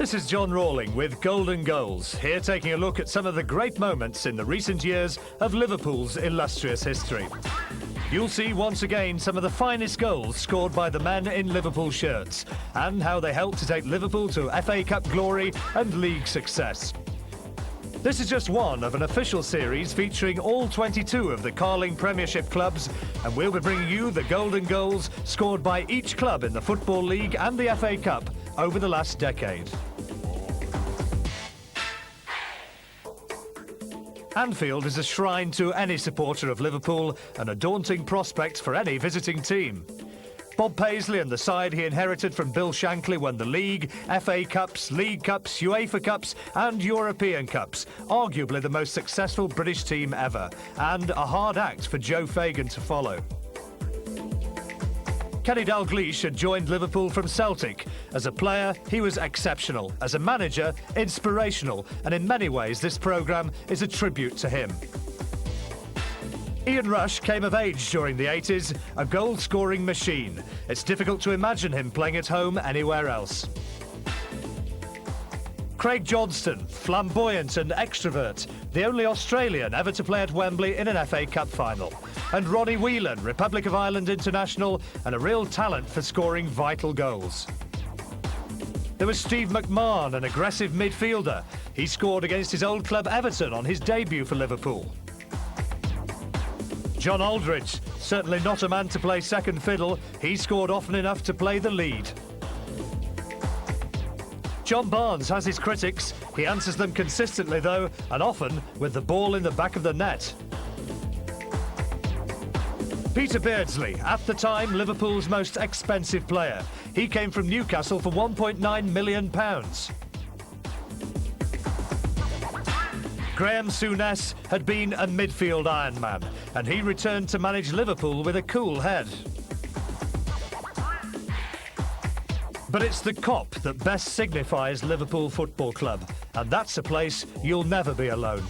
This is John Rawling with Golden Goals, here taking a look at some of the great moments in the recent years of Liverpool's illustrious history. You'll see once again some of the finest goals scored by the men in Liverpool shirts and how they helped to take Liverpool to FA Cup glory and league success. This is just one of an official series featuring all 22 of the Carling Premiership clubs, and we'll be bringing you the golden goals scored by each club in the Football League and the FA Cup over the last decade. Anfield is a shrine to any supporter of Liverpool and a daunting prospect for any visiting team. Bob Paisley and the side he inherited from Bill Shankly won the League, FA Cups, League Cups, UEFA Cups and European Cups, arguably the most successful British team ever, and a hard act for Joe Fagan to follow. Kenny Dalglish had joined Liverpool from Celtic. As a player, he was exceptional. As a manager, inspirational, and in many ways this programme is a tribute to him. Ian Rush came of age during the 80s, a goal-scoring machine. It's difficult to imagine him playing at home anywhere else. Craig Johnston, flamboyant and extrovert, the only Australian ever to play at Wembley in an FA Cup final. And Ronnie Whelan, Republic of Ireland international, and a real talent for scoring vital goals. There was Steve McMahon, an aggressive midfielder. He scored against his old club Everton on his debut for Liverpool. John Aldridge, certainly not a man to play second fiddle, he scored often enough to play the lead. John Barnes has his critics, he answers them consistently though, and often with the ball in the back of the net. Peter Beardsley, at the time Liverpool's most expensive player. He came from Newcastle for £1.9 million. Graham Souness had been a midfield Ironman, and he returned to manage Liverpool with a cool head. But it's the Kop that best signifies Liverpool Football Club, and that's a place you'll never be alone.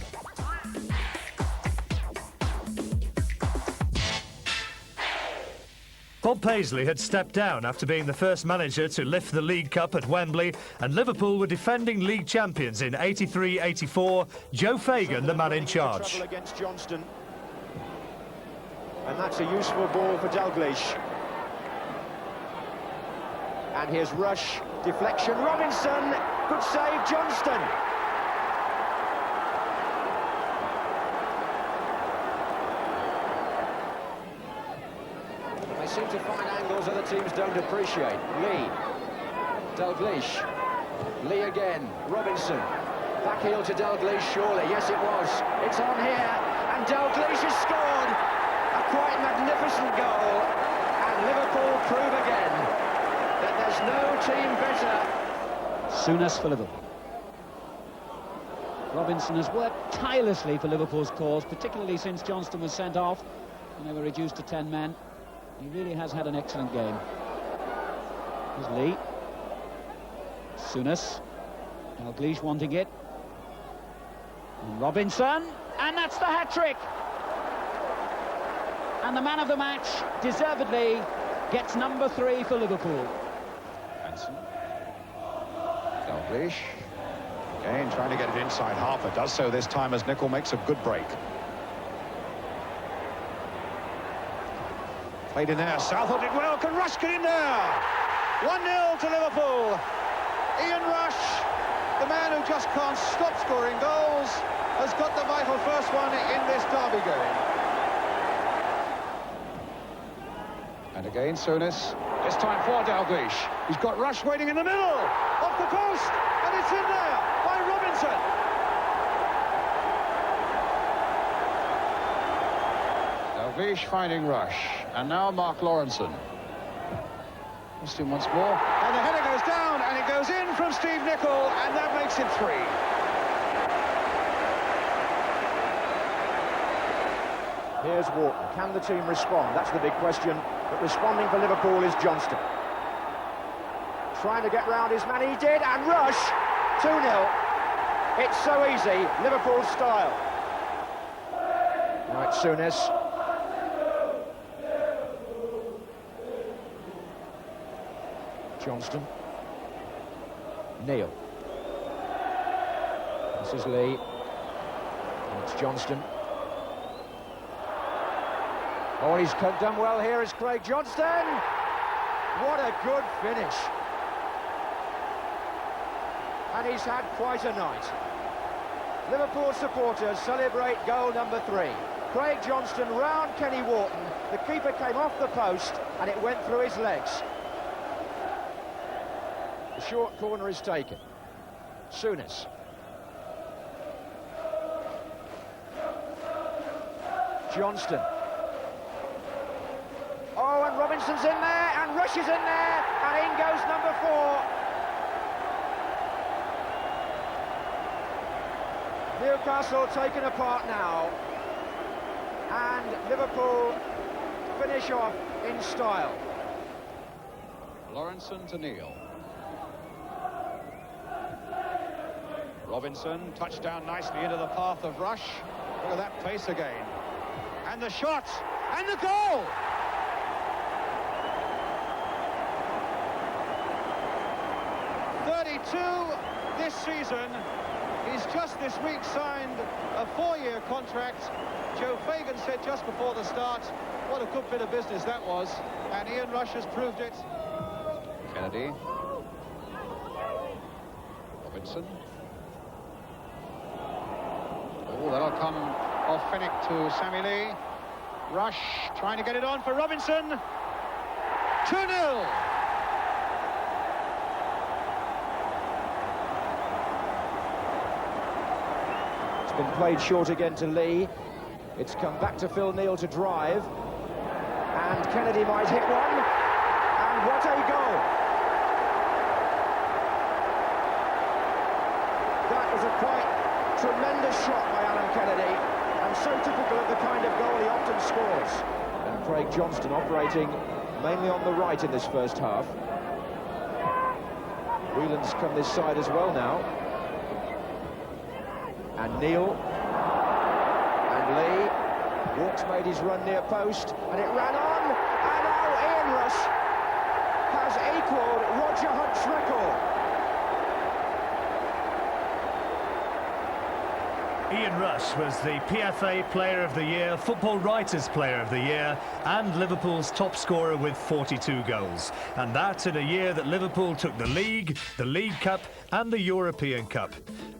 Bob Paisley had stepped down after being the first manager to lift the League Cup at Wembley, and Liverpool were defending league champions in 83-84. Joe Fagan, the man in charge. Trouble against Johnston, and that's a useful ball for Dalglish. And here's Rush, deflection, Robinson, good save, Johnston. They seem to find angles other teams don't appreciate. Lee, Dalglish, Lee again, Robinson, back heel to Dalglish, surely, yes it was. It's on here, and Dalglish has scored a quite magnificent goal, and Liverpool prove again that there's no team better. Souness for Liverpool. Robinson has worked tirelessly for Liverpool's cause, particularly since Johnston was sent off and they were reduced to 10 men. He really has had an excellent game. Here's Lee. Souness. Dalglish wanting it. And Robinson. And that's the hat-trick! And the man of the match, deservedly, gets number 3 for Liverpool. Dalglish again trying to get it inside. Harper does so this time as Nicol makes a good break. Played in there, Southall did well, can Rush get in there? 1-0 to Liverpool. Ian Rush, the man who just can't stop scoring goals, has got the vital first one in this derby game. And again Souness, this time for Dalglish. He's got Rush waiting in the middle, off the post, and it's in there by Robinson. Dalglish finding Rush, and now Mark Lawrenson. Austin once more, and the header goes down, and it goes in from Steve Nicol, and that makes it 3. Here's Walton. Can the team respond? That's the big question. But responding for Liverpool is Johnston. Trying to get round his man, he did, and Rush, 2-0. It's so easy, Liverpool style. Right, Souness. Johnston. Neil. This is Lee. And it's Johnston. Oh, he's done well here is Craig Johnston. What a good finish. And he's had quite a night. Liverpool supporters celebrate goal number 3. Craig Johnston round Kenny Wharton. The keeper came off the post and it went through his legs. The short corner is taken. Souness. Johnston. Oh, and Robinson's in there, and Rush is in there, and in goes number 4. Newcastle taken apart now, and Liverpool finish off in style. Lawrenson to Neil. Robinson touched down nicely into the path of Rush. Look at that pace again. And the shot, and the goal! This season. He's just this week signed a 4-year contract. Joe Fagan said just before the start, what a good bit of business that was, and Ian Rush has proved it. Kennedy. Robinson. Oh, that'll come off Finnick to Sammy Lee. Rush trying to get it on for Robinson. 2-0. Been played short again to Lee. It's come back to Phil Neal to drive, and Kennedy might hit one, and what a goal! That was a quite tremendous shot by Alan Kennedy, and so typical of the kind of goal he often scores. And Craig Johnston operating mainly on the right in this first half. Whelan's come this side as well now. And Neil, and Lee, Walks made his run near post, and it ran on, and oh, Ian Rush has equalled Roger Hunt's record. Ian Rush was the PFA Player of the Year, Football Writers Player of the Year, and Liverpool's top scorer with 42 goals. And that in a year that Liverpool took the League Cup, and the European Cup.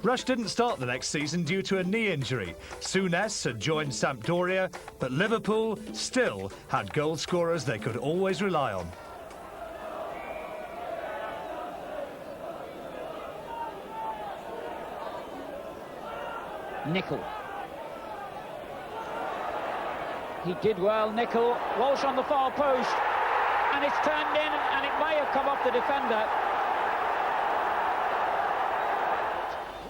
Rush didn't start the next season due to a knee injury. Souness had joined Sampdoria, but Liverpool still had goal scorers they could always rely on. Nicol. He did well, Nicol. Walsh on the far post, and it's turned in, and it may have come off the defender.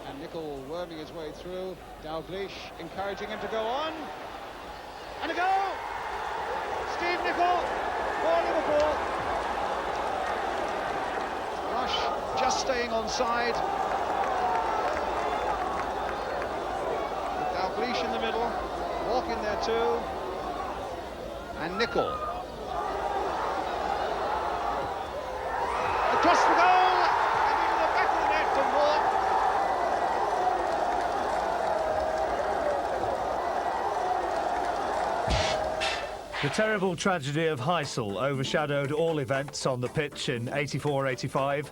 And Nicol worming his way through. Dalglish encouraging him to go on. And a goal! Steve Nicol for Liverpool. Rush just staying on side. Dalglish in the middle, Walk in there too, and Nicol. Across the goal, and into the back of the net from Walk. The terrible tragedy of Heysel overshadowed all events on the pitch in 84-85.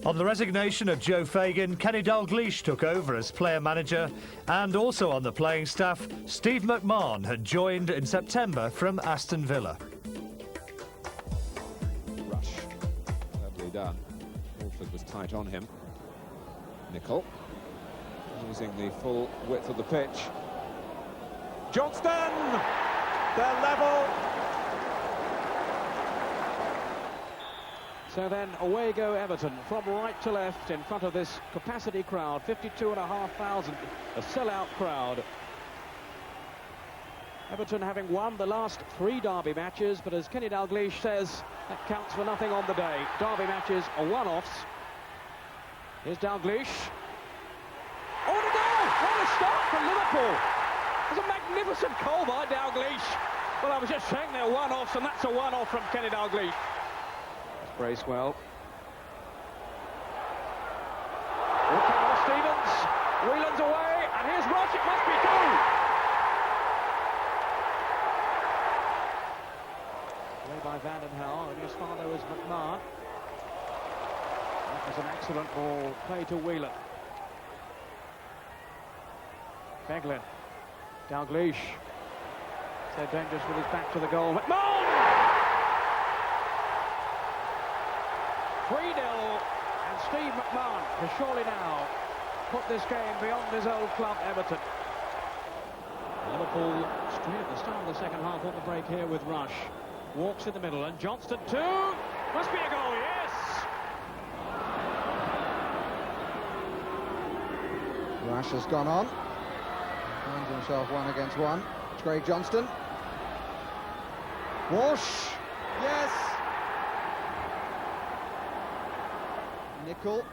On the resignation of Joe Fagan, Kenny Dalglish took over as player-manager, and also on the playing staff, Steve McMahon had joined in September from Aston Villa. Rush, cleverly done. Walford was tight on him. Nicol, using the full width of the pitch. Johnston! They're level! So then away go Everton from right to left in front of this capacity crowd, 52,500, a sellout crowd. Everton having won the last 3 derby matches, but as Kenny Dalglish says, that counts for nothing on the day. Derby matches are one-offs. Here's Dalglish. Oh, the goal! What a start from Liverpool! It's a magnificent goal by Dalglish. Well, I was just saying they're one-offs, and that's a one-off from Kenny Dalglish. Bracewell. Stevens. Whelan's away, and here's Rush, it must be two! Play by Vandenhouw, and his father was McMahon. That was an excellent ball, play to Whelan. Beglin, Dalglish. So dangerous with his back to the goal. McMahon! 3-0, and Steve McMahon has surely now put this game beyond his old club, Everton. Liverpool straight at the start of the second half on the break here with Rush. Walks in the middle, and Johnston too. Must be a goal, yes! Rush has gone on. Finds himself 1 against 1. It's Craig Johnston. Walsh. Yes! Nicol.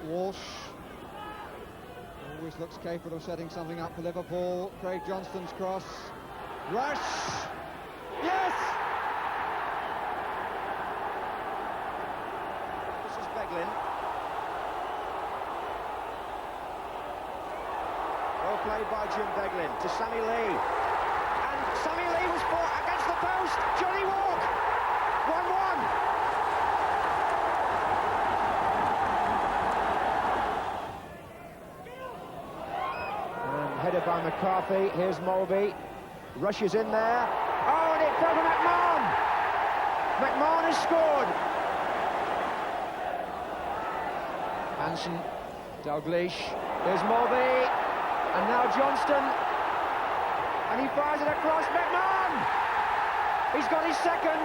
Walsh. Always looks capable of setting something up for Liverpool. Craig Johnston's cross. Rush. Yes! This is Beglin. Well played by Jim Beglin to Sammy Lee. And Sammy Lee was fought against the post. Johnny Walk. 1-1. Headed by McCarthy. Here's Mulvey. Rush is in there. Oh, and it fell to McMahon. McMahon has scored. Hansen, Dalglish. Here's Mulvey. And now Johnston. And he fires it across. McMahon! He's got his second.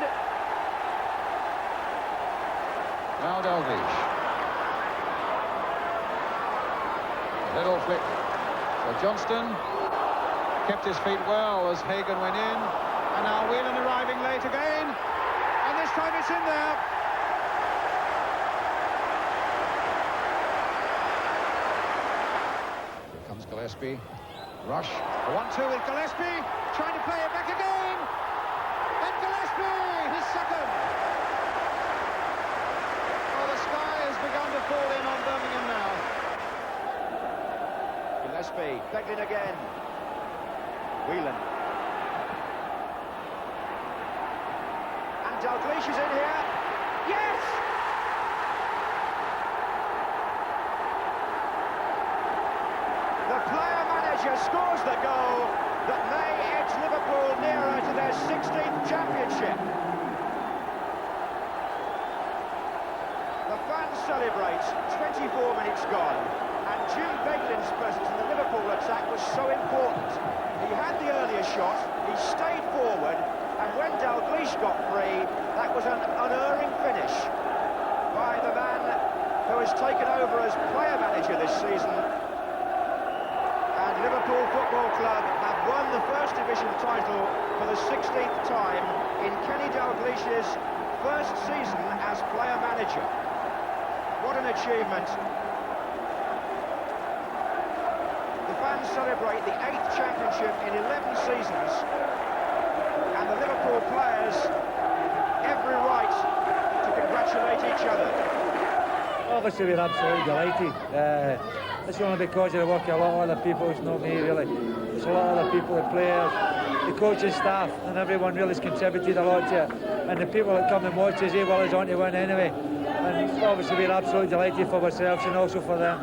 Now Dalglish. A little flick. So Johnston kept his feet well as Hagan went in, and now Whelan arriving late again, and this time it's in there. Here comes Gillespie. Rush. A 1-2 with Gillespie, trying to play it back again, and Gillespie, his second. Oh, the sky has begun to fall in on Birmingham now. Gillespie, Beglin again. Whelan. And Dalglish is in here. Yes! The player-manager scores the goal that may edge Liverpool nearer to their 16th championship. The fans celebrate, 24 minutes gone. And Jim Beglin's presence in the Liverpool attack was so important. He had the earlier shot, he stayed forward, and when Dalglish got free, that was an unerring finish by the man who has taken over as player manager this season. And Liverpool Football Club have won the First Division title for the 16th time in Kenny Dalglish's first season as player manager. What an achievement. Fans celebrate the 8th championship in 11 seasons, and the Liverpool players every right to congratulate each other. Obviously we're absolutely delighted. It's only because of the work of a lot of other people. It's not me really. It's a lot of other people, the players, the coaching staff, and everyone really has contributed a lot to it. And the people that come and watch us, they will us on to win anyway. And obviously we're absolutely delighted for ourselves and also for them.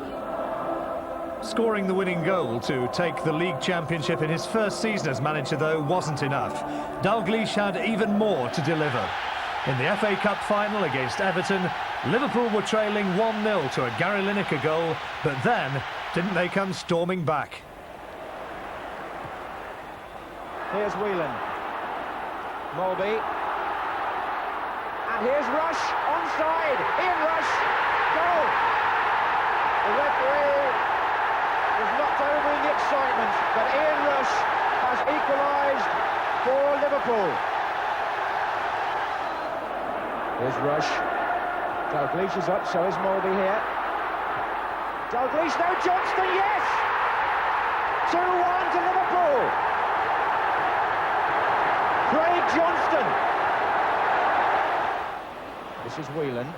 Scoring the winning goal to take the league championship in his first season as manager, though, wasn't enough. Dalglish had even more to deliver. In the FA Cup final against Everton, Liverpool were trailing 1-0 to a Gary Lineker goal, but then didn't they come storming back? Here's Whelan. Mulvey. And here's Rush, onside. Ian Rush, goal. The referee was knocked over in the excitement, but Ian Rush has equalised for Liverpool. Here's Rush. Dalglish is up, so is Mulvey here. Dalglish, no, Johnston, yes! 2-1 to Liverpool. Craig Johnston. This is Whelan.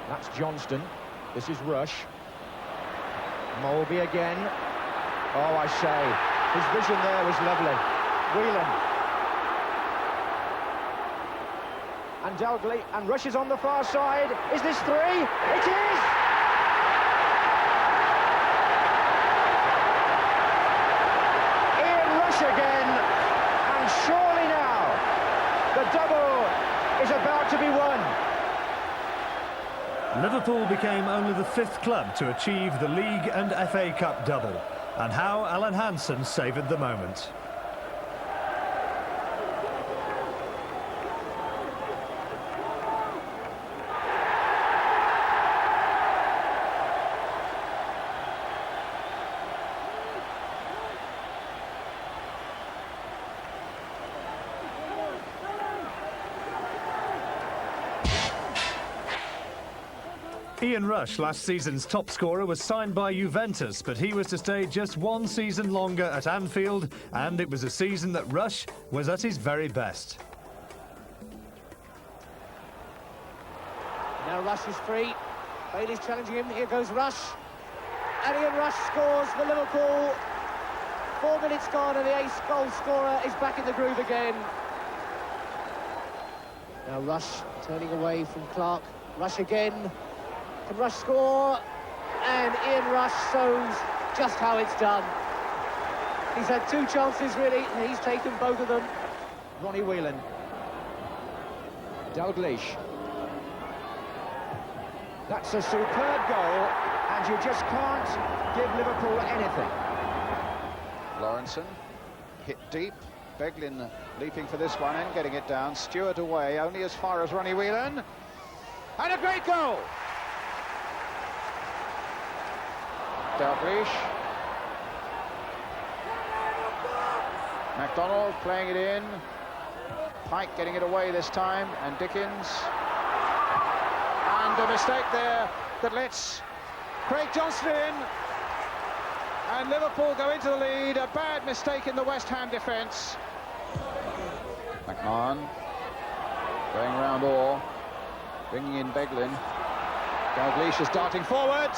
That's Johnston. This is Rush. Mulby again. Oh, I say, his vision there was lovely. Whelan. And Dalglish, and rushes on the far side. Is this three? It is! Ian Rush again, and surely now, the double is about to be won. Liverpool became only the 5th club to achieve the League and FA Cup double. And how Alan Hansen savoured the moment. Ian Rush, last season's top scorer, was signed by Juventus, but he was to stay just 1 season longer at Anfield, and it was a season that Rush was at his very best. Now Rush is free. Bailey's challenging him. Here goes Rush. And Ian Rush scores for Liverpool. 4 minutes gone and the ace goal scorer is back in the groove again. Now Rush turning away from Clark. Rush again. Can Rush score? And Ian Rush shows just how it's done. He's had 2 chances really, and he's taken both of them. Ronnie Whelan. Dalglish. That's a superb goal, and you just can't give Liverpool anything. Lawrenson hit deep. Beglin leaping for this one and getting it down. Stewart away, only as far as Ronnie Whelan. And a great goal! Dalglish. MacDonald playing it in. Pike getting it away this time, and Dickens. And a mistake there that lets Craig Johnston in. And Liverpool go into the lead. A bad mistake in the West Ham defence. McMahon going round Orr, bringing in Beglin. Dalglish is darting forward.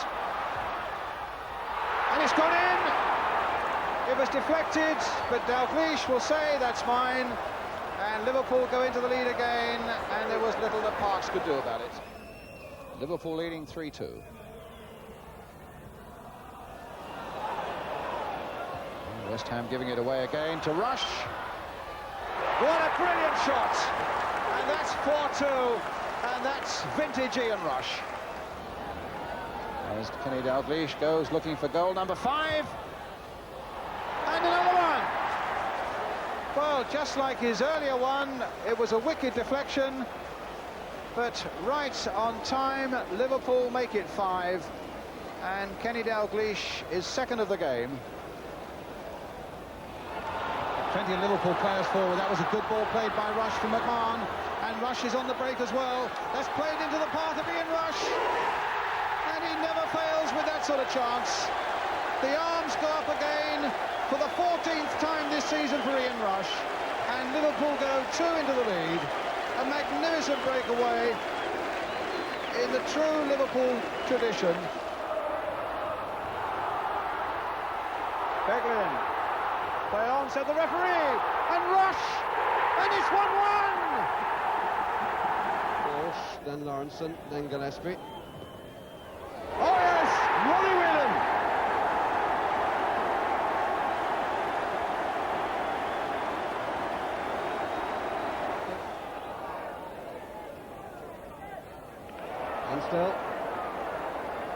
And it's gone in. It was deflected, but Dalglish will say that's mine. And Liverpool go into the lead again, and there was little that Parks could do about it. Liverpool leading 3-2. West Ham giving it away again to Rush. What a brilliant shot! And that's 4-2, and that's vintage Ian Rush. As Kenny Dalglish goes looking for goal number 5. And another one! Well, just like his earlier one, it was a wicked deflection, but right on time, Liverpool make it 5, and Kenny Dalglish is second of the game. Plenty of Liverpool players forward. That was a good ball played by Rush from McMahon, and Rush is on the break as well. That's played into the path of Ian Rush. And he never fails with that sort of chance. The arms go up again for the 14th time this season for Ian Rush. And Liverpool go 2 into the lead. A magnificent breakaway in the true Liverpool tradition. Beglin. Play on, said the referee. And Rush! And it's 1-1! Walsh, then Lawrenson, then Gillespie. Oh yes, Ronnie Whelan. And still,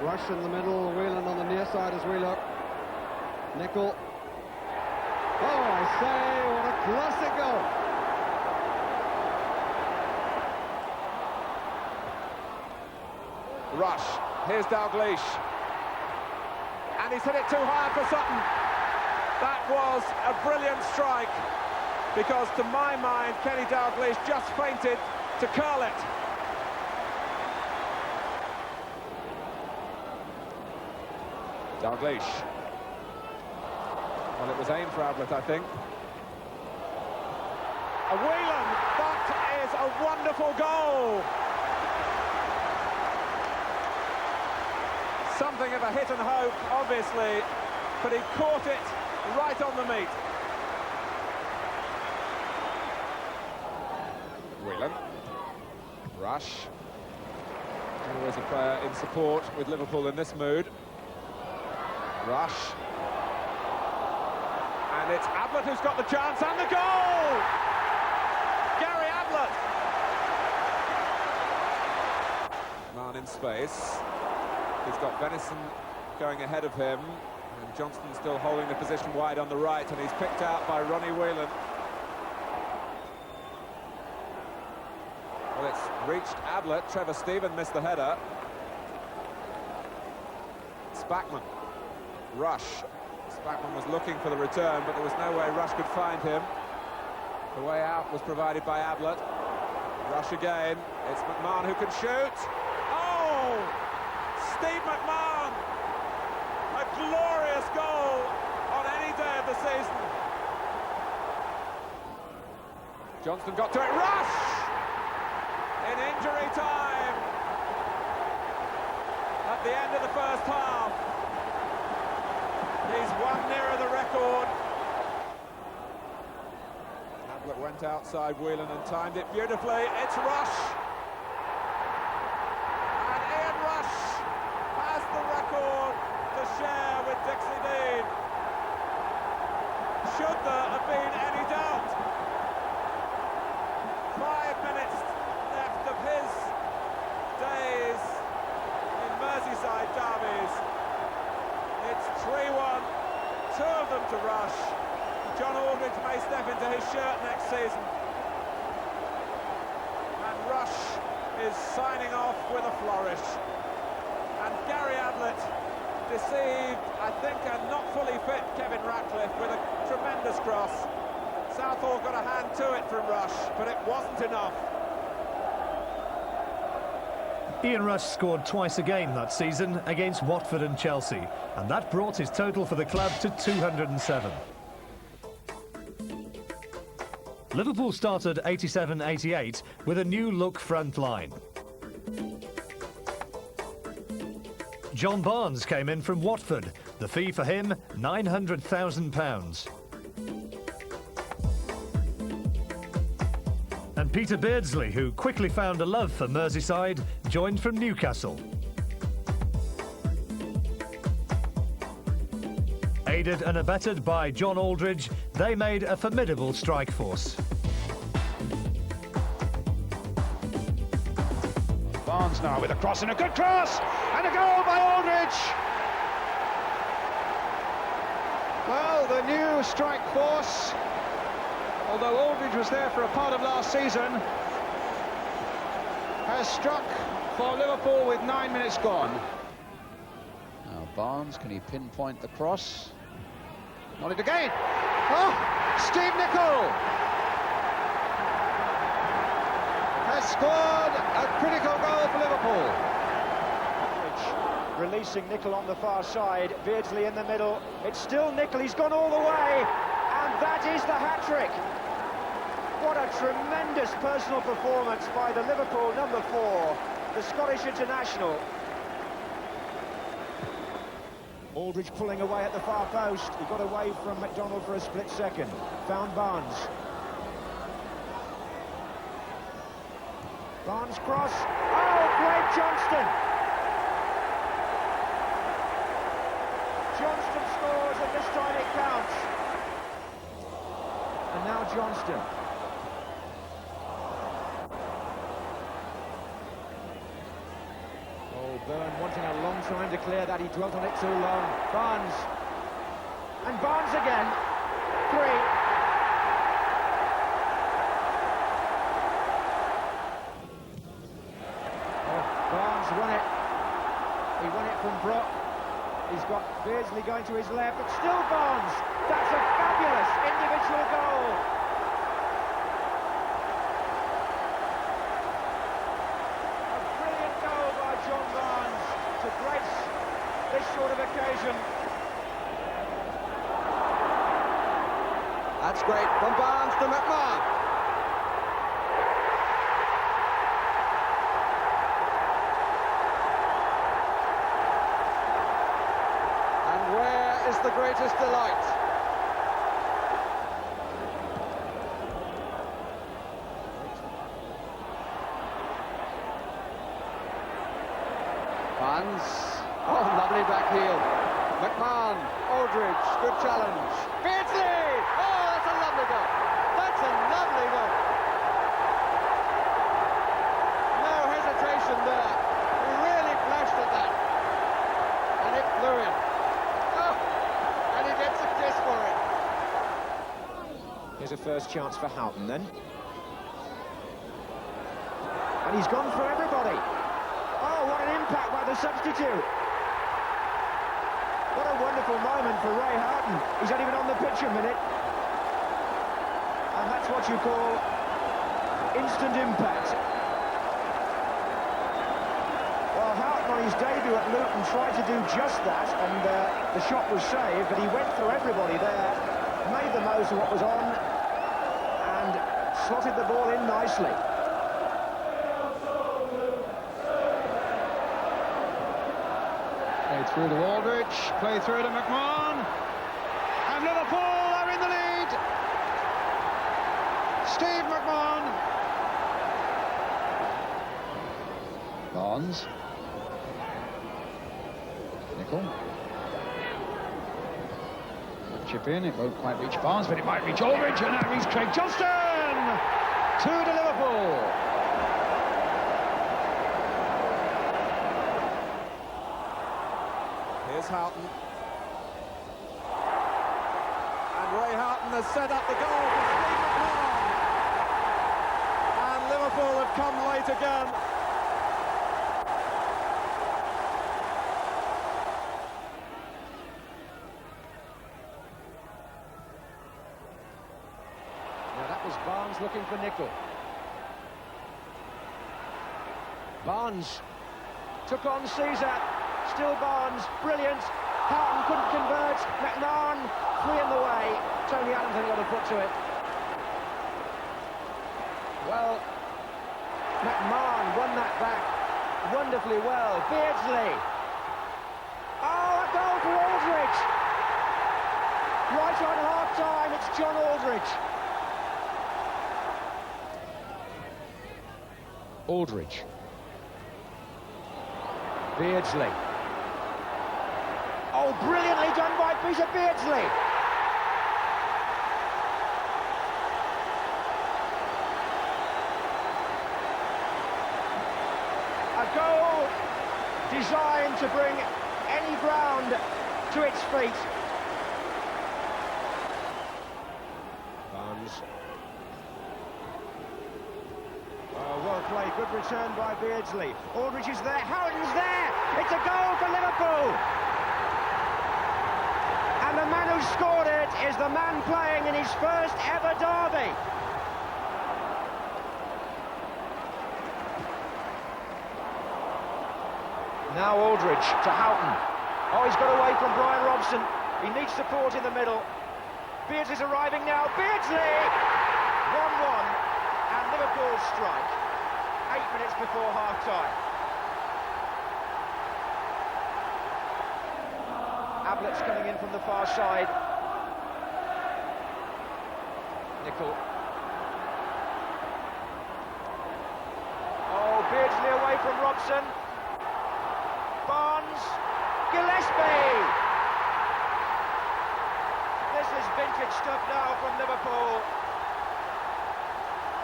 Rush in the middle, Whelan on the near side as we look. Nicol. Oh, I say, what a classic goal. Rush, here's Dalglish, and he's hit it too high for Sutton. That was a brilliant strike, because to my mind, Kenny Dalglish just feinted to curl it. Dalglish. Well, it was aimed for Ablett, I think. A Whelan, that is a wonderful goal. something of a hit and hope, obviously, but he caught it right on the meat. Whelan. Rush. Always a player in support with Liverpool in this mood. Rush. And it's Ablett who's got the chance, and the goal! Gary Ablett! Man in space. He's got Venison going ahead of him, and Johnston still holding the position wide on the right, and he's picked out by Ronnie Whelan. Well, it's reached Ablett. Trevor Stephen missed the header. Spackman. Rush. Spackman was looking for the return, but there was no way Rush could find him. The way out was provided by Ablett. Rush again. It's McMahon who can shoot. Oh! Steve McMahon! A glorious goal on any day of the season. Johnston got to it. Rush! In injury time. At the end of the first half. He's one nearer the record. Ablett went outside Whelan and timed it beautifully. It's Rush. And Ian Rush has the record to share with Dixie Dean. Should there have been any doubt? 5 minutes left of his days in Merseyside derbies. It's 3-1, 2 of them to Rush. John Aldridge may step into his shirt next season. And Rush is signing off with a flourish. And Gary Ablett deceived, I think, a not fully fit Kevin Ratcliffe with a tremendous cross. Southall got a hand to it from Rush, but it wasn't enough. Ian Rush scored twice again that season against Watford and Chelsea, and that brought his total for the club to 207. Liverpool started 87-88 with a new look front line. John Barnes came in from Watford. The fee for him, £900,000. And Peter Beardsley, who quickly found a love for Merseyside, joined from Newcastle. Aided and abetted by John Aldridge, they made a formidable strike force. Barnes now with a cross, and a good cross, and a goal by Aldridge. Well, the new strike force, although Aldridge was there for a part of last season, has struck for Liverpool with 9 minutes gone. Now Barnes, can he pinpoint the cross? Not it again. Oh, Steve Nicol has scored a critical goal for Liverpool. Releasing Nicol on the far side, Beardsley in the middle. It's still Nicol, he's gone all the way, and that is the hat-trick. What a tremendous personal performance by the Liverpool number 4, the Scottish international. Aldridge pulling away at the far post. He got away from McDonald for a split second. Found Barnes. Barnes cross. Oh, great Johnston! Johnston scores, and this time it counts. And now Johnston. Byrne wanting a long time to clear that. He dwelt on it too long. Barnes. And Barnes again. 3. Oh, Barnes won it. He won it from Brock. He's got Beardsley going to his left, but still Barnes. That's a fabulous individual goal. This sort of occasion. That's great from Barnes to McMahon. is the greatest delight. Barnes. Oh, lovely back heel. McMahon, Aldridge, good challenge. Beardsley! Oh, that's a lovely goal. That's a lovely goal. No hesitation there. He really flashed at that. And it flew in. Oh, and he gets a kiss for it. Here's a first chance for Houghton then. And he's gone for everybody. Oh, what an impact by the substitute. What a wonderful moment for Ray Houghton. He's only been on the pitch a minute. And that's what you call instant impact. Well, Houghton on his debut at Luton tried to do just that, and the shot was saved, but he went through everybody there, made the most of what was on, and slotted the ball in nicely. Play through to Aldridge, play through to McMahon, and Liverpool are in the lead. Steve McMahon. Barnes. Nicol. Chip in, it won't quite reach Barnes, but it might reach Aldridge, and now reach Craig Johnston! 2 to Liverpool. Here's Houghton. And Ray Houghton has set up the goal for Steve McMahon. And Liverpool have come late again. Now that was Barnes looking for Nicol. Barnes took on Caesar. Still Barnes, brilliant. Houghton couldn't convert. McMahon, free in the way. Tony Adams only got a foot to it. Well, McMahon won that back wonderfully well. Beardsley. Oh, a goal for Aldridge. Right on half-time, it's John Aldridge. Aldridge. Beardsley. Oh, brilliantly done by Peter Beardsley. A goal designed to bring any ground to its feet. Barnes. Oh, well played, good return by Beardsley. Aldridge is there, Houghton's there! It's a goal for Liverpool! And the man who scored it is the man playing in his first ever derby. Now Aldridge to Houghton. Oh, he's got away from Brian Robson. He needs support in the middle. Beardsley's arriving now. Beardsley! 1-1. And Liverpool strike. 8 minutes before half-time. Ablett's coming in from the far side. Nicol. Oh, Beardsley away from Robson. Barnes. Gillespie! This is vintage stuff now from Liverpool.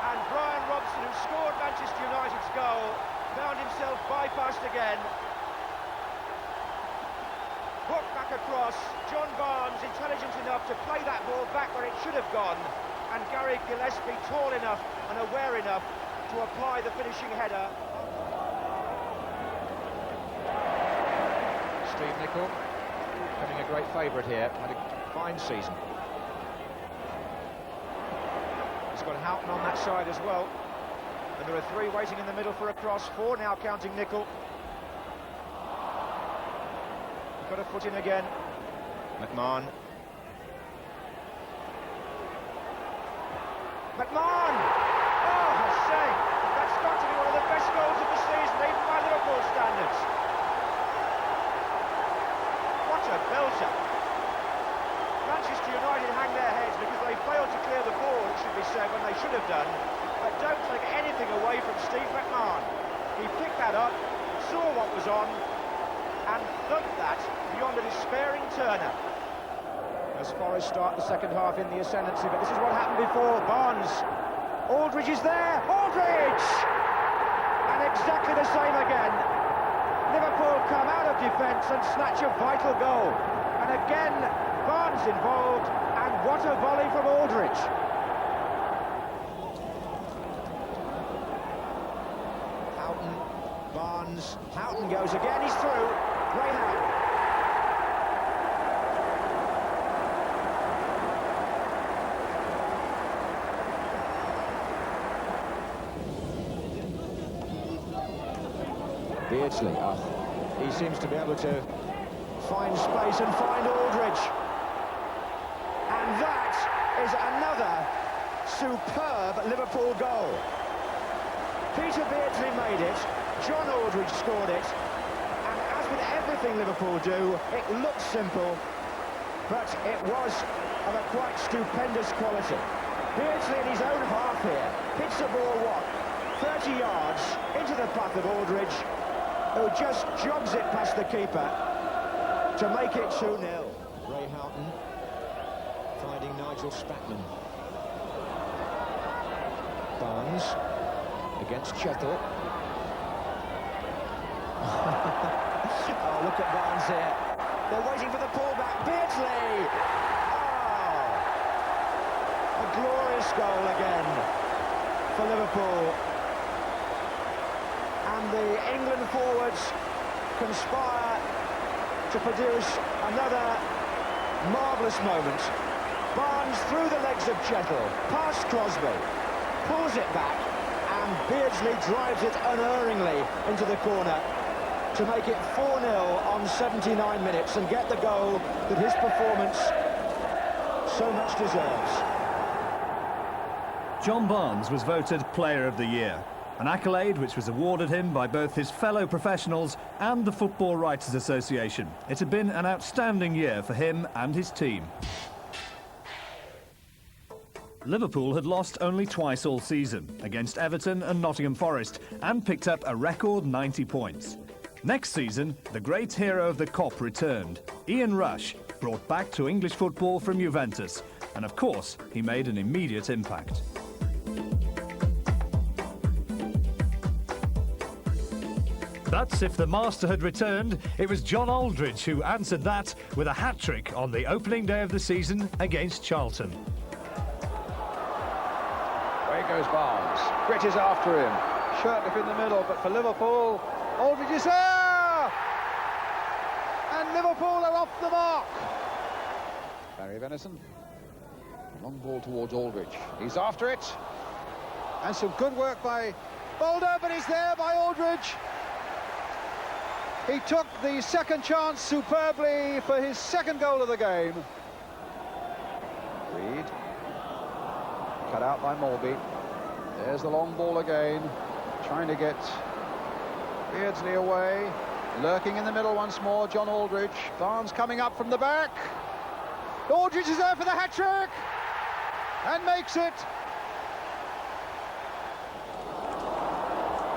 And Brian Robson, who scored Manchester United's goal, found himself bypassed again. Hooked back across. John Barnes, intelligent enough to play that ball back where it should have gone. And Gary Gillespie, tall enough and aware enough to apply the finishing header. Steve Nicol, becoming a great favourite here, had a fine season. He's got Houghton on that side as well. And there are 3 waiting in the middle for a cross, 4 now counting Nicol. Got a foot in again. McMahon. McMahon! Oh, I say, that's got to be one of the best goals of the season, even by Liverpool standards. What a belter. said when they should have done, but don't take anything away from Steve McMahon. He picked that up, saw what was on, and thumped that beyond a despairing Turner. As Forest start the second half in the ascendancy, but this is what happened before. Barnes, Aldridge is there, Aldridge! And exactly the same again. Liverpool come out of defence and snatch a vital goal. And again, Barnes involved, and what a volley from Aldridge. Houghton, Barnes, Houghton goes again, he's through. Greyhound. Beardsley, he seems to be able to find space and find Aldridge. And that is another superb Liverpool goal. Peter Beardsley made it, John Aldridge scored it, and as with everything Liverpool do, it looks simple, but it was of a quite stupendous quality. Beardsley in his own half here, hits the ball, 30 yards into the path of Aldridge, who just jogs it past the keeper to make it 2-0. Ray Houghton finding Nigel Spackman. Barnes against Chettle. Oh, look at Barnes here. They're waiting for the pullback. Beardsley! Oh! A glorious goal again for Liverpool. And the England forwards conspire to produce another marvellous moment. Barnes through the legs of Chettle, past Crosby, pulls it back, and Beardsley drives it unerringly into the corner to make it 4-0 on 79 minutes and get the goal that his performance so much deserves. John Barnes was voted Player of the Year, an accolade which was awarded him by both his fellow professionals and the Football Writers Association. It had been an outstanding year for him and his team. Liverpool had lost only twice all season, against Everton and Nottingham Forest, and picked up a record 90 points. Next season, the great hero of the Kop returned. Ian Rush, brought back to English football from Juventus, and of course, he made an immediate impact. But if the master had returned, it was John Aldridge who answered that with a hat-trick on the opening day of the season against Charlton. Away goes Barnes. Grit is after him. Shirtliff in the middle, but for Liverpool, Aldridge is there! And Liverpool are off the mark. Barry Venison. Long ball towards Aldridge. He's after it. And some good work by Boulder, but he's there by Aldridge. He took the second chance superbly for his second goal of the game. Reed. Cut out by Morby. There's the long ball again. Trying to get Beardsley away. Lurking in the middle once more, John Aldridge. Barnes coming up from the back. Aldridge is there for the hat-trick. And makes it.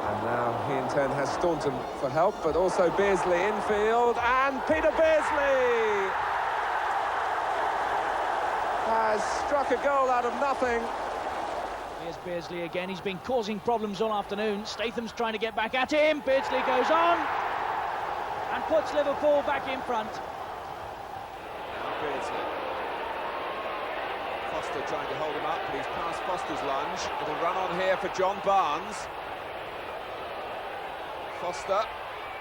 And now he in turn has Staunton for help, but also Beardsley infield, and Peter Beardsley has struck a goal out of nothing. Here's Beardsley again. He's been causing problems all afternoon. Statham's trying to get back at him. Beardsley goes on and puts Liverpool back in front. Now Beardsley. Foster trying to hold him up, but he's past Foster's lunge. It'll run on here for John Barnes. Foster,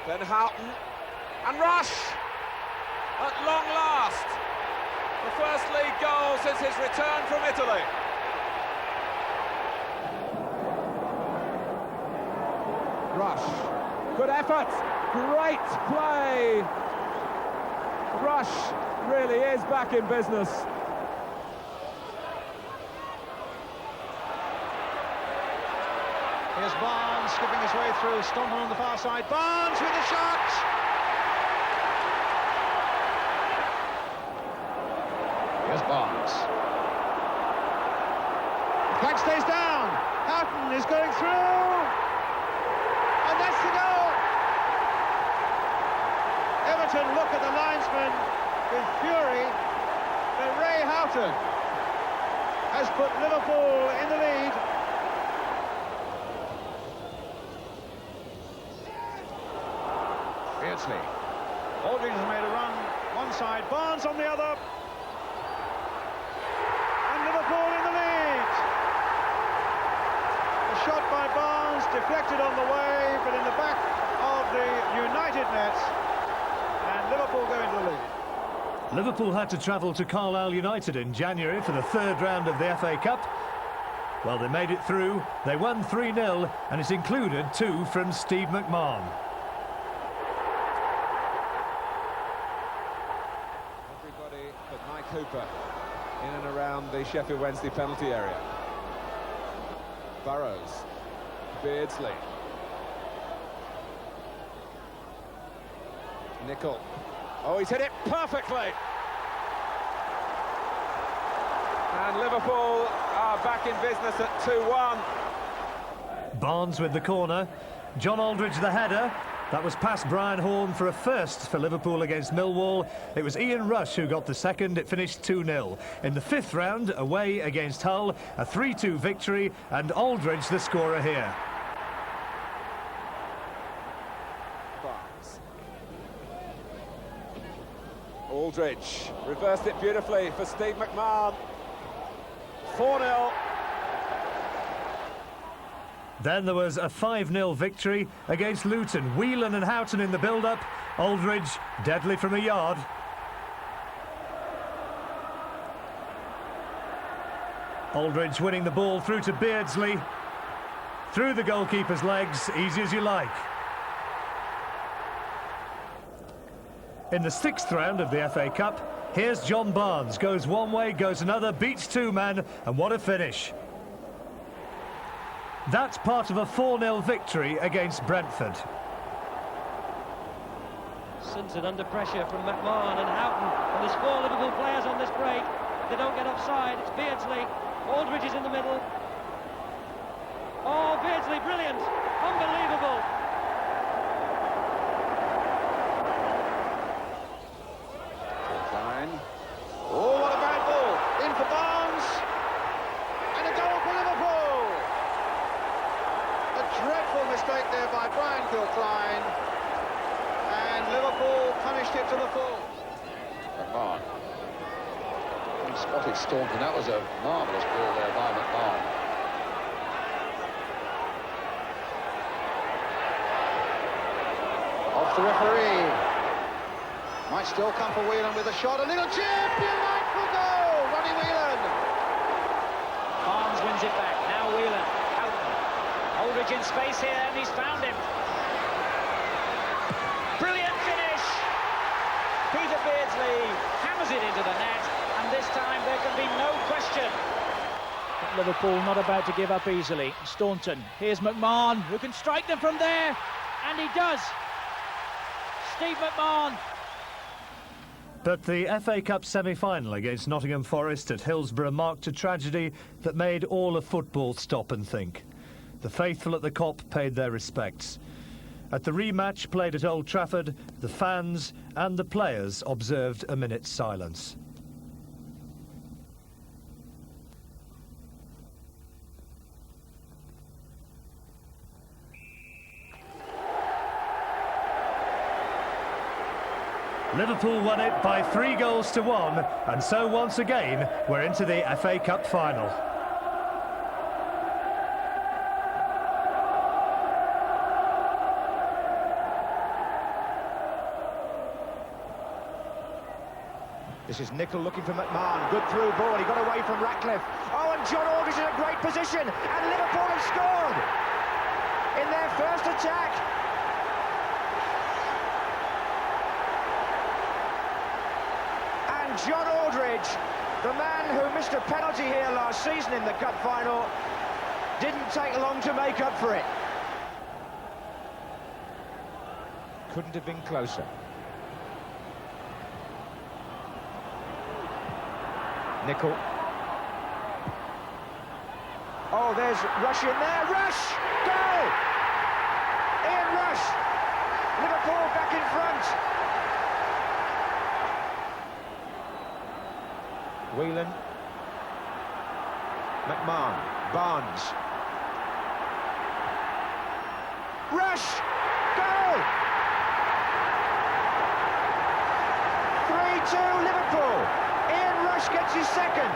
then Houghton, and Rush! At long last, the first league goal since his return from Italy. Rush, good effort, great play. Rush really is back in business. Here's Barnes skipping his way through. Staunton on the far side. Barnes with the shot! Here's Barnes. Flag stays down. Houghton is going through. And that's the goal. Everton look at the linesman with fury. But Ray Houghton has put Liverpool in the lead. Beardsley. Aldridge has made a run one side, Barnes on the other. And Liverpool in the lead. A shot by Barnes, deflected on the way, but in the back of the United nets. And Liverpool go into the lead. Liverpool had to travel to Carlisle United in January for the third round of the FA Cup. Well, they made it through. They won 3-0, and it's included 2 from Steve McMahon. Everybody but Mike Hooper in and around the Sheffield Wednesday penalty area. Burrows, Beardsley, Nicol. Oh, he's hit it perfectly. And Liverpool are back in business at 2-1. Barnes with the corner. John Aldridge the header. That was past Brian Horne for a first for Liverpool against Millwall. It was Ian Rush who got the second. It finished 2-0. In the 5th round, away against Hull, a 3-2 victory, and Aldridge the scorer here. Barnes. Aldridge reversed it beautifully for Steve McMahon. 4-0. Then there was a 5-0 victory against Luton. Whelan and Houghton in the build-up. Aldridge deadly from a yard. Aldridge winning the ball through to Beardsley. Through the goalkeeper's legs, easy as you like. In the 6th round of the FA Cup, here's John Barnes. Goes one way, goes another, beats 2 men, and what a finish. That's part of a 4-0 victory against Brentford. Sinton under pressure from McMahon and Houghton, and there's 4 Liverpool players on this break. They don't get offside. It's Beardsley. Aldridge is in the middle. Oh, Beardsley, brilliant. Unbelievable. Klein. Oh, what a bad ball. In for Barnes. And a goal for Liverpool. A dreadful mistake there by Brian Kilcline. And Liverpool punished it to the full. McMahon. He spotted Staunton. That was a marvellous ball there by McMahon. Off the referee. Might still come for Whelan with a shot. A little chip. Delightful goal. Ronnie Whelan. Barnes wins it back. Now Whelan. Houghton. Aldridge in space here, and he's found him. Brilliant finish. Peter Beardsley hammers it into the net, and this time there can be no question. But Liverpool not about to give up easily. Staunton. Here's McMahon, who can strike them from there, and he does. Steve McMahon. But the FA Cup semi-final against Nottingham Forest at Hillsborough marked a tragedy that made all of football stop and think. The faithful at the Kop paid their respects. At the rematch played at Old Trafford, the fans and the players observed a minute's silence. Liverpool won it by 3-1, and so once again we're into the FA Cup final. This is Nicol looking for McMahon. Good through ball. He got away from Ratcliffe. Oh, and John Aldridge in a great position. And Liverpool have scored in their first attack. And John Aldridge, the man who missed a penalty here last season in the cup final, didn't take long to make up for it. Couldn't have been closer. Nicol. Oh, there's Rush in there. Rush! Goal! Ian Rush! Liverpool back in front. Whelan. McMahon. Barnes. Rush! Goal! 3-2 Liverpool. Ian Rush gets his second.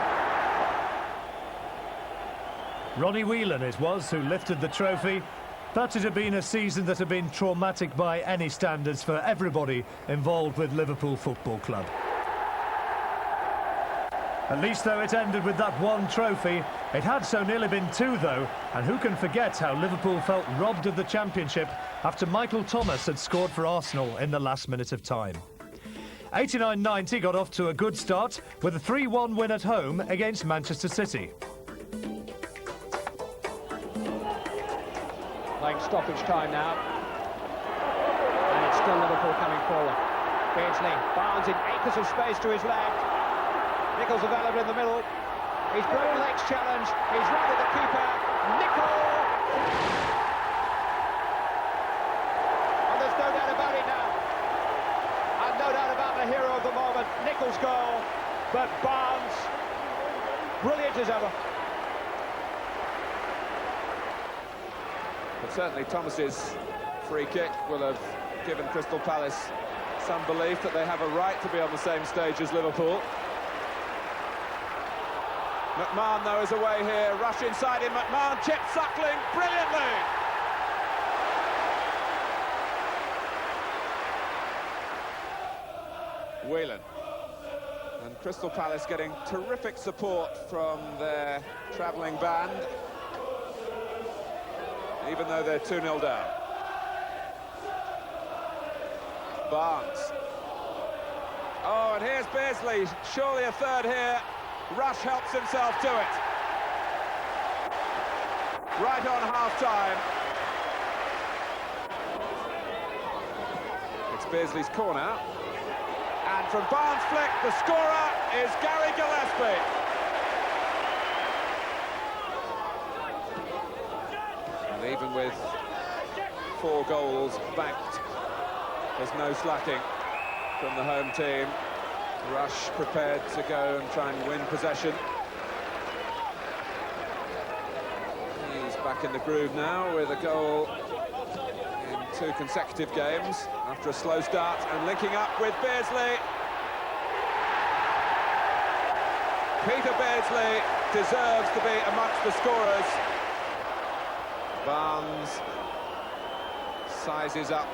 Ronnie Whelan it was who lifted the trophy, but it had been a season that had been traumatic by any standards for everybody involved with Liverpool Football Club. At least though it ended with that one trophy, it had so nearly been two though, and who can forget how Liverpool felt robbed of the championship after Michael Thomas had scored for Arsenal in the last minute of time. 89-90 got off to a good start with a 3-1 win at home against Manchester City. Playing stoppage time now. And it's still Liverpool coming forward. Beardsley, Barnes in acres of space to his left. Nichols available in the middle. He's broken legs challenge. He's rounded the keeper. Nichols! And there's no doubt about it now. And no doubt about the hero of the moment. Nichols' goal. But Barnes, brilliant as ever. But certainly Thomas's free kick will have given Crystal Palace some belief that they have a right to be on the same stage as Liverpool. McMahon, though, is away here. Rush inside him. McMahon chipped Suckling brilliantly. Whelan. And Crystal Palace getting terrific support from their travelling band, even though they're 2-0 down. Barnes. Oh, and here's Beardsley. Surely a third here. Rush helps himself to it. Right on half-time. It's Beardsley's corner. And from Barnes' flick, the scorer is Gary Gillespie. And even with 4 goals banked, there's no slacking from the home team. Rush prepared to go and try and win possession. He's back in the groove now with a goal in 2 consecutive games after a slow start, and linking up with Beardsley. Peter Beardsley deserves to be amongst the scorers. Barnes sizes up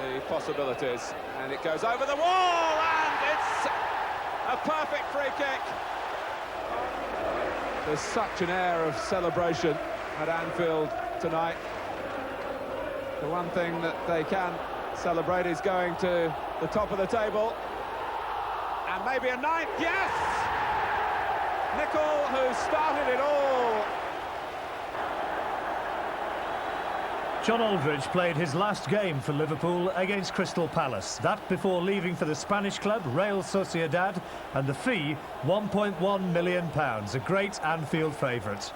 the possibilities, and it goes over the wall, and it's a perfect free kick. There's such an air of celebration at Anfield tonight. The one thing that they can celebrate is going to the top of the table, and maybe a 9th, yes! Nicholl, who started it all. John Aldridge played his last game for Liverpool against Crystal Palace. That before leaving for the Spanish club Real Sociedad, and the fee £1.1 million. A great Anfield favourite.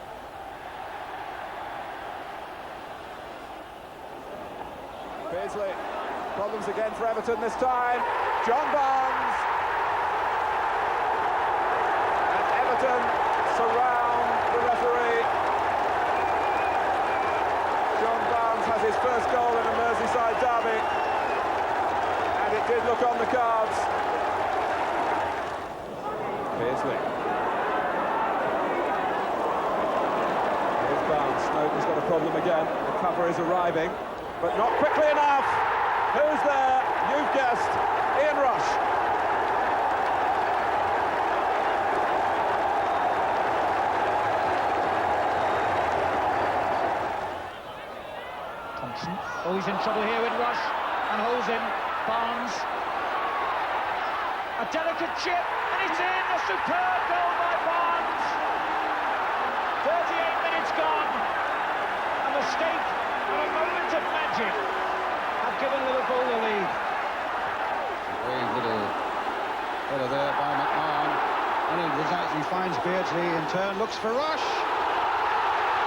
Beardsley, problems again for Everton this time. John Barnes. And Everton surround the referee. John Barnes has his first goal in a Merseyside derby, and it did look on the cards. Beardsley. Here's Barnes. Snowden's got a problem again. The cover is arriving, but not quickly enough. Who's there? You've guessed, Ian Rush. Thompson. Oh, he's in trouble here with Rush, and holds him. Barnes. A delicate chip, and it's in. A superb goal by Barnes. 38 minutes gone. A mistake and a moment of magic have given Liverpool the lead. Very little better there by McMahon. And he finds Beardsley in turn, looks for Rush.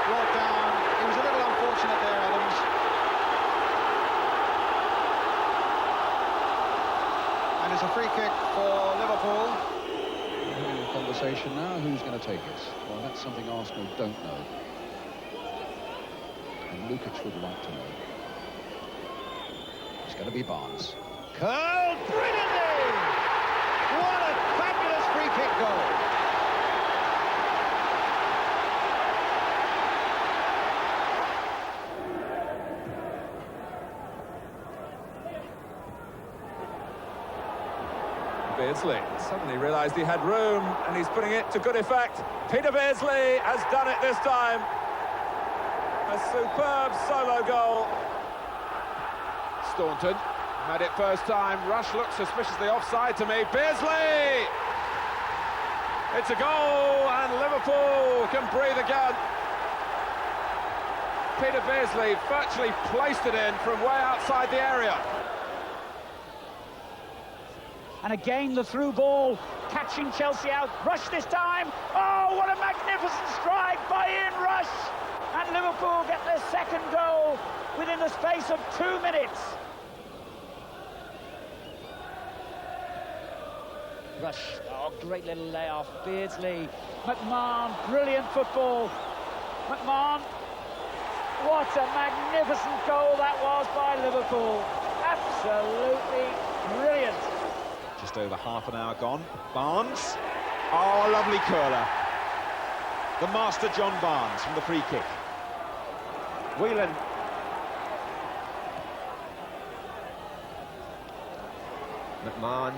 brought down. He was a little unfortunate there, Adams. And it's a free kick for Liverpool. We're having a conversation now. Who's going to take it? Well, that's something Arsenal don't know. And Lukic would like to know. It's going to be Barnes. Curled brilliantly! What a fabulous free kick goal! Beardsley suddenly realised he had room, and he's putting it to good effect. Peter Beardsley has done it this time. A superb solo goal. Staunton had it first time. Rush looks suspiciously offside to me. Beardsley! It's a goal, and Liverpool can breathe again. Peter Beardsley virtually placed it in from way outside the area. And again, the through ball, catching Chelsea out. Rush this time. Oh, what a magnificent strike by Ian Rush. And Liverpool get their second goal within the space of 2 minutes. Rush, oh, great little layoff. Beardsley, McMahon, brilliant football. McMahon, what a magnificent goal that was by Liverpool. Absolutely brilliant. Just over half an hour gone. Barnes. Oh, a lovely curler. The master John Barnes from the free kick. Whelan. McMahon.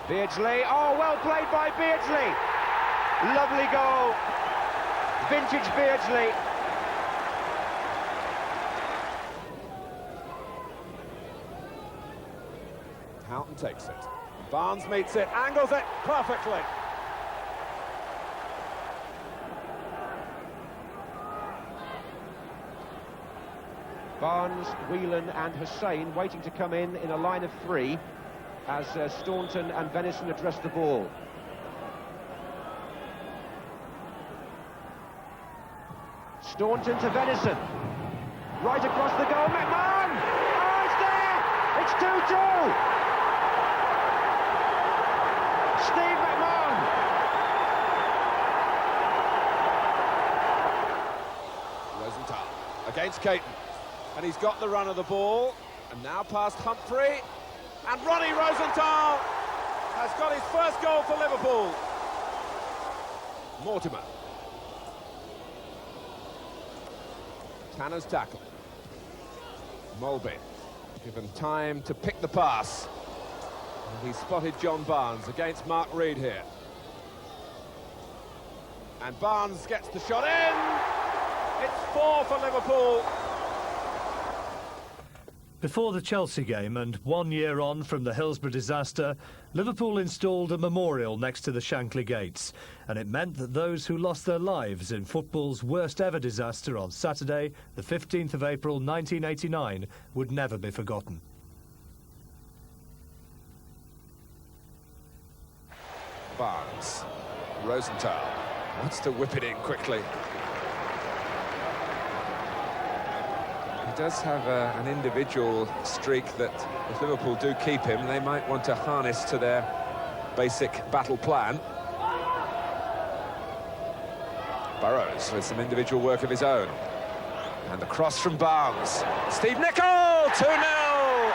Beardsley. Oh, well played by Beardsley. Lovely goal. Vintage Beardsley. Houghton takes it. Barnes meets it, angles it perfectly. Barnes, Whelan and Hussein waiting to come in a line of three as Staunton and Venison address the ball. Staunton to Venison. Right across the goal, McMahon! Oh, it's there! It's 2-2! Steve McMahon! Rosenthal against Caton. And he's got the run of the ball. And now past Humphrey. And Ronnie Rosenthal has got his first goal for Liverpool. Mortimer. Tanner's tackle. Mulby given time to pick the pass. And he spotted John Barnes against Mark Reed here. And Barnes gets the shot in. It's 4 for Liverpool. Before the Chelsea game and 1 year on from the Hillsborough disaster, Liverpool installed a memorial next to the Shankly gates, and it meant that those who lost their lives in football's worst ever disaster on Saturday, the 15th of April 1989, would never be forgotten. Barnes. Rosenthal wants to whip it in quickly. He does have an individual streak that, if Liverpool do keep him, they might want to harness to their basic battle plan. Burrows with some individual work of his own. And the cross from Barnes. Steve Nicol, 2-0!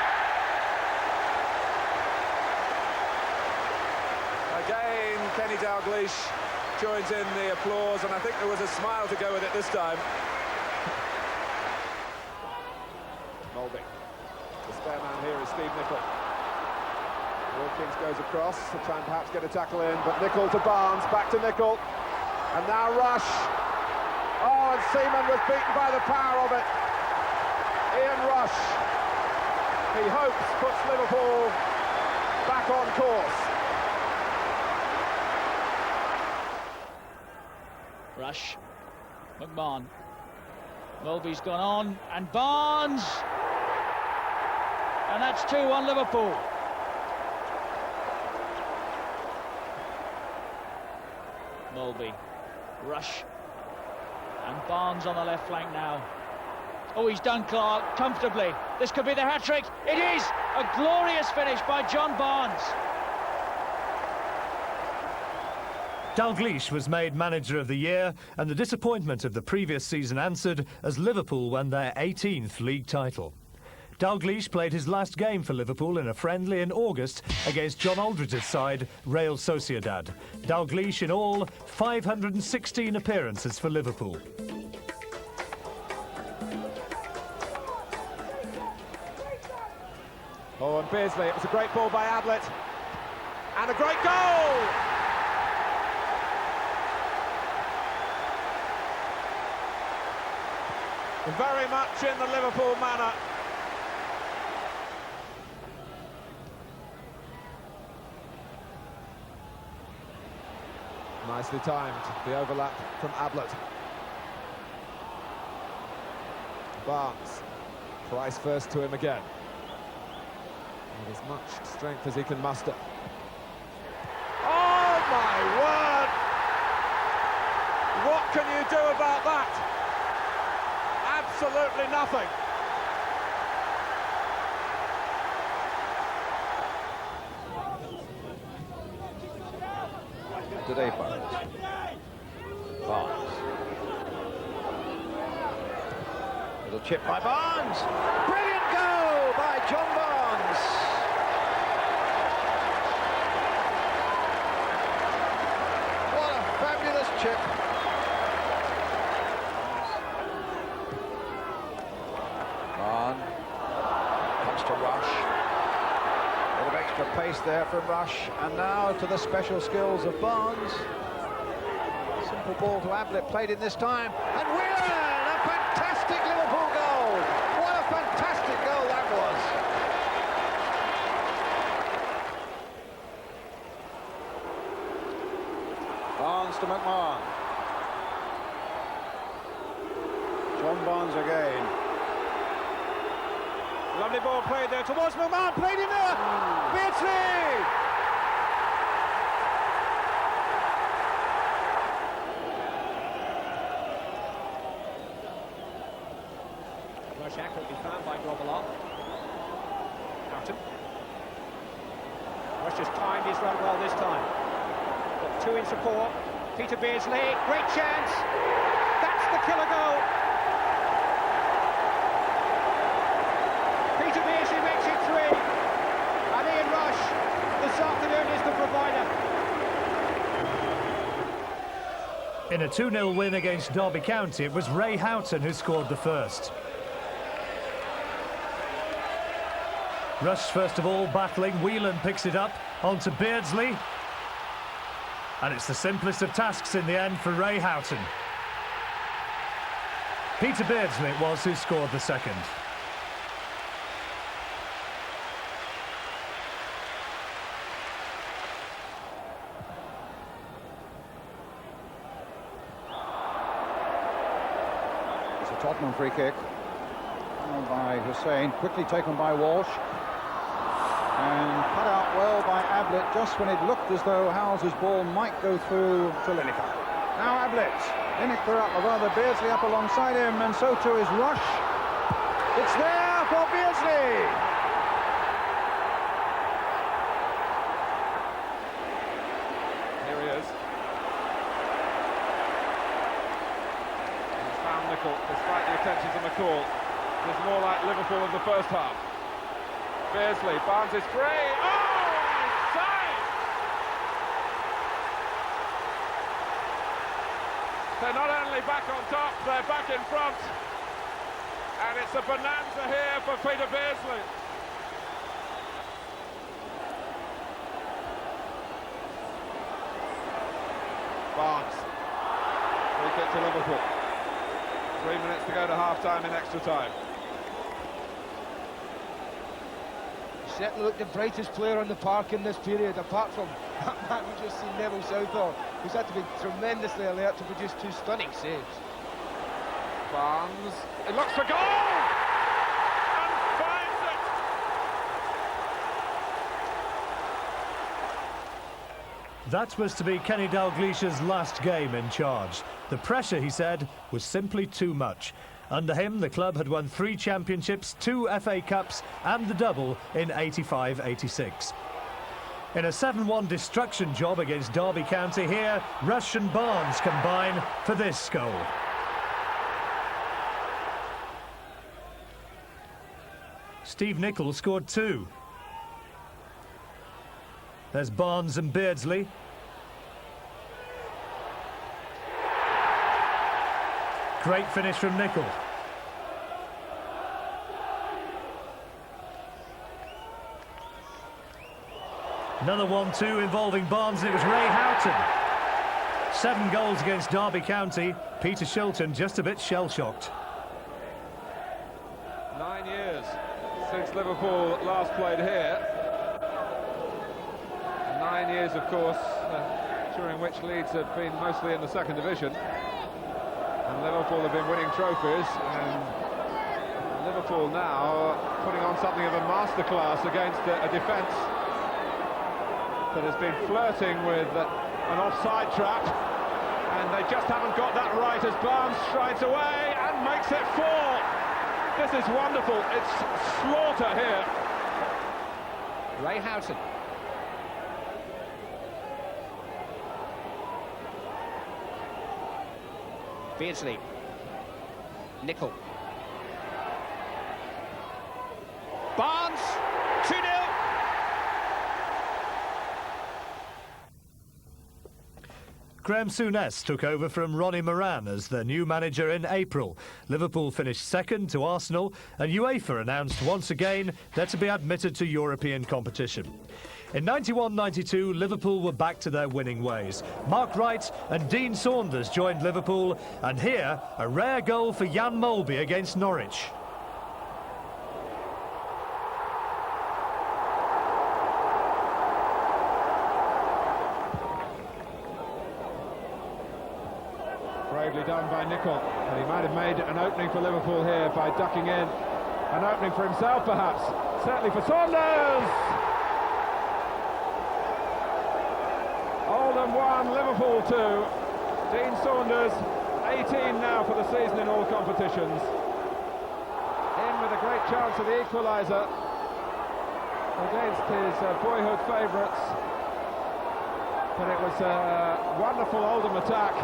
Again, Kenny Dalglish joins in the applause, and I think there was a smile to go with it this time. Mulby. The spare man here is Steve Nicol. Wilkins goes across to try and perhaps get a tackle in, but Nicol to Barnes, back to Nicol. And now Rush. Oh, and Seaman was beaten by the power of it. Ian Rush, he hopes, puts Liverpool back on course. Rush, McMahon, Mulby's gone on, and Barnes, and that's 2-1 Liverpool. Mulby, Rush, And Barnes on the left flank now. Oh, he's done Clark comfortably. This could be the hat-trick. It is a glorious finish by John Barnes. Dalglish was made manager of the year, and the disappointment of the previous season answered as Liverpool won their 18th league title. Dalglish played his last game for Liverpool in a friendly in August against John Aldridge's side, Real Sociedad. Dalglish in all 516 appearances for Liverpool. Oh, and Beardsley, it was a great ball by Ablett. And a great goal! Very much in the Liverpool manner. Nicely timed, the overlap from Ablett. Barnes, Price first to him again. With as much strength as he can muster. Oh my word! What can you do about that? Absolutely nothing. Today, Barnes. Little chip by Barnes. Brilliant goal by John Barnes. What a fabulous chip. Barnes comes to Rush. A bit of extra pace there from Rush, and now to the special skills of Barnes. Simple ball to Ablett, played in this time, and Whelan, a fantastic Liverpool goal. What a fantastic goal that was. Barnes to McMahon. John Barnes again. Lovely ball played there towards McMahon, played in there! Beardsley! Rush accurately found by Groveloff. Houghton. Rush just timed his run well this time. Got two in support. Peter Beardsley, great chance. That's the killer goal. Peter Beardsley makes it three. And Ian Rush this afternoon is the provider. In a 2-0 win against Derby County, it was Ray Houghton who scored the first. Rush, first of all, battling. Whelan picks it up onto Beardsley. And it's the simplest of tasks in the end for Ray Houghton. Peter Beardsley it was who scored the second. It's a Tottenham free kick. By Hussein, quickly taken by Walsh. And cut out well by Ablett just when it looked as though Howell's ball might go through to Lineker. Now Ablett. Lineker up, or rather Beardsley up alongside him, and so too is Rush. It's there for Beardsley. Here he is. He's found Nicol, despite the attentions of McCall. It's more like Liverpool of the first half. Beardsley, Barnes is free. Oh, he's saved! They're not only back on top, they're back in front. And it's a bonanza here for Peter Beardsley. Barnes. Free kick to Liverpool. 3 minutes to go to half-time in extra time. Certainly looked the brightest player on the park in this period, apart from that man we just seen, Neville Southall, who's had to be tremendously alert to produce two stunning saves. Barnes, it looks for goal! And finds it! That was to be Kenny Dalglish's last game in charge. The pressure, he said, was simply too much. Under him, the club had won 3 championships, 2 FA Cups and the double in 85-86. In a 7-1 destruction job against Derby County here, Rush and Barnes combine for this goal. Steve Nicol scored 2. There's Barnes and Beardsley. Great finish from Nicol. Another 1-2 involving Barnes, and it was Ray Houghton. 7 goals against Derby County. Peter Shilton just a bit shell-shocked. 9 years since Liverpool last played here. 9 years, of course, during which Leeds had been mostly in the 2nd division. And Liverpool have been winning trophies, and Liverpool now putting on something of a masterclass against a defence that has been flirting with an offside trap, and they just haven't got that right as Barnes strides away and makes it 4. This is wonderful. It's slaughter here. Ray Houghton. Beardsley. Nicol. Barnes. 2-0. Graham Souness took over from Ronnie Moran as the new manager in April. Liverpool finished 2nd to Arsenal, and UEFA announced once again they're to be admitted to European competition. In 91-92, Liverpool were back to their winning ways. Mark Wright and Dean Saunders joined Liverpool, and here, a rare goal for Jan Molby against Norwich. Bravely done by Nicol, and he might have made an opening for Liverpool here by ducking in. An opening for himself, perhaps. Certainly for Saunders! Oldham 1, Liverpool 2. Dean Saunders, 18 now for the season in all competitions. In with a great chance of the equaliser against his boyhood favourites. But it was a wonderful Oldham attack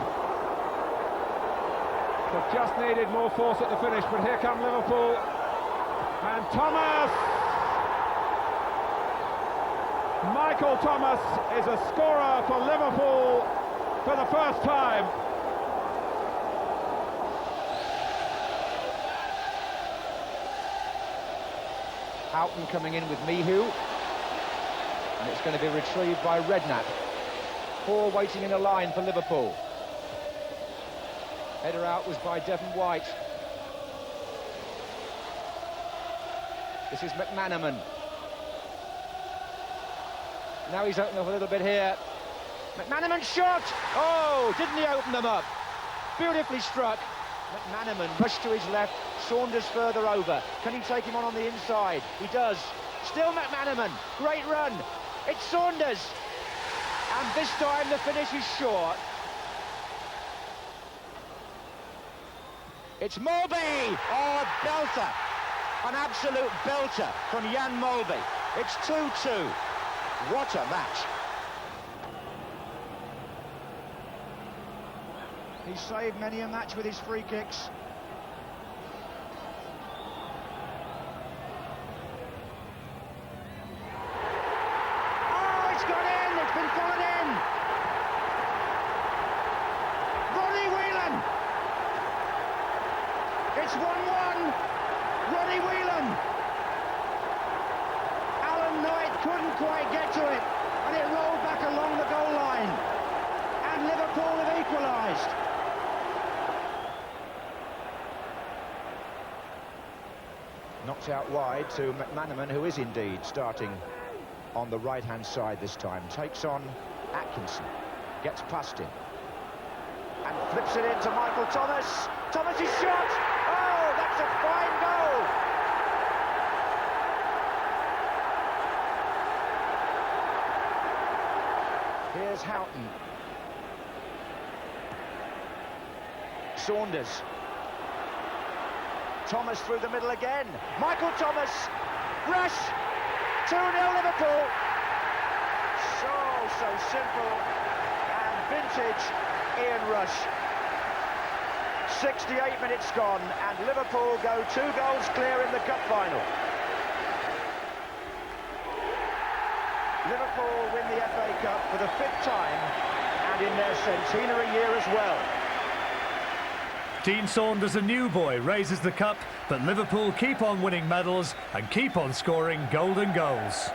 that just needed more force at the finish, but here come Liverpool, and Thomas! Michael Thomas is a scorer for Liverpool for the first time. Houghton coming in with Mihu, and it's going to be retrieved by Redknapp. 4 waiting in a line for Liverpool. Header out was by Devon White. This is McManaman. Now he's opened up a little bit here. McManaman shot! Oh, didn't he open them up? Beautifully struck. McManaman pushed to his left, Saunders further over. Can he take him on the inside? He does. Still McManaman. Great run. It's Saunders. And this time the finish is short. It's Molby! Oh, belter! An absolute belter from Jan Molby. It's 2-2. What a match. He's saved many a match with his free kicks. Oh, it's gone in! It's been followed in! Ronnie Whelan! It's 1-1. Ronnie Whelan. Alan Knight couldn't quite get to it, and it rolled back along the goal line. And Liverpool have equalised. Knocked out wide to McManaman, who is indeed starting on the right-hand side this time. Takes on Atkinson. Gets past him. And flips it into Michael Thomas. Thomas's shot! Oh, that's a fine goal! Here's Houghton. Saunders. Thomas through the middle again. Michael Thomas. Rush. 2-0 Liverpool. So simple. And vintage Ian Rush. 68 minutes gone, and Liverpool go 2 goals clear in the cup final. Liverpool win the FA Cup for the 5th time, and in their centenary year as well. Dean Saunders, a new boy, raises the cup, but Liverpool keep on winning medals and keep on scoring golden goals.